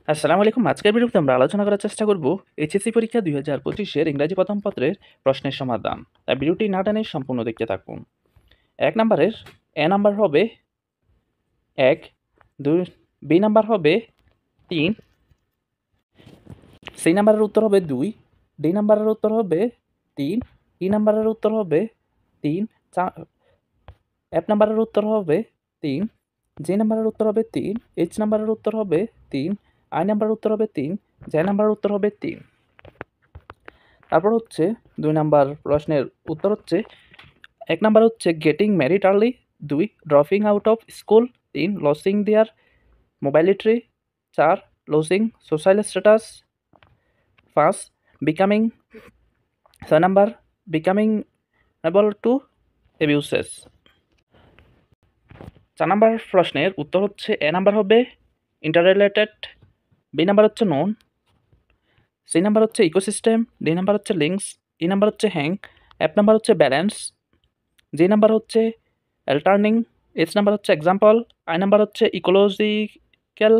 আসসালামু আলাইকুম। আজকের ভিডিওতে আমরা আলোচনা করার চেষ্টা করব এইচএসসি পরীক্ষা 2025 ইংরাজি প্রথম পত্রের প্রশ্নের সমাধান। তাই ভিডিওটি না টেনে সম্পূর্ণ দেখতে থাকুন। 1 নাম্বারের এ নাম্বার হবে 1, 2, বি নাম্বার হবে 3, সি নাম্বারের উত্তর হবে 2, ডি নাম্বারের উত্তর হবে 3, ই নাম্বারের উত্তর হবে 3, এফ নাম্বারের উত্তর হবে 3, জি নাম্বারের উত্তর হবে 3, এইচ নাম্বারের উত্তর হবে 3, আই নাম্বারের উত্তর হবে 3, জে নাম্বারের উত্তর হবে 3। তারপর হচ্ছে 2 নাম্বার প্রশ্নের উত্তর হচ্ছে 1 নাম্বার হচ্ছে getting married early, 2 dropping out of school, 3 losing their mobility, 4 losing social status, 5 becoming, 6 number becoming able to abuses. 4 number প্রশ্নের উত্তর হচ্ছে এ নাম্বার হবে ইন্টাররিলেটেড, বি নাম্বার হচ্ছে নন, সি নাম্বার হচ্ছে ইকোসিস্টেম, ডি নাম্বার হচ্ছে লিঙ্কস, ই নাম্বার হচ্ছে hang, F number হচ্ছে balance, G number হচ্ছে অ্যাল্টার্নিং, এইচ নাম্বার হচ্ছে এক্সাম্পল, আই নাম্বার হচ্ছে ইকোলজিক্যাল,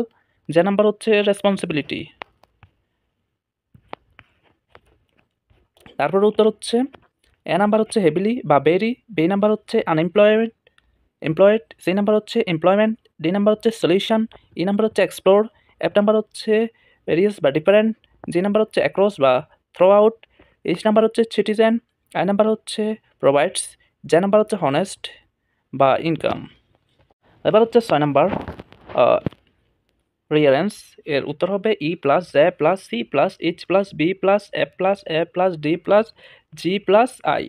জে নাম্বার হচ্ছে রেসপন্সিবিলিটি। তারপর উত্তর হচ্ছে এ নাম্বার হচ্ছে হেভিলি বা ভেরি, বি নাম্বার হচ্ছে এমপ্লয়েড, সি নাম্বার হচ্ছে এমপ্লয়মেন্ট, ডি নাম্বার হচ্ছে সলিউশন, ই নাম্বার হচ্ছে এক্সপ্লোর, এফ নাম্বার হচ্ছে ভেরিয়াস বা ডিফারেন্ট, জি নাম্বার হচ্ছে অ্যাক্রস বা থ্রো আউট, এইচ নাম্বার হচ্ছে সিটিজেন, আই নাম্বার হচ্ছে প্রোভাইডস, জে নাম্বার হচ্ছে হনেস্ট বা ইনকাম। এবার হচ্ছে 6 নাম্বার রিয়ারেন্স, এর উত্তর হবে E plus J plus C plus H plus B plus F plus A plus D plus G plus I.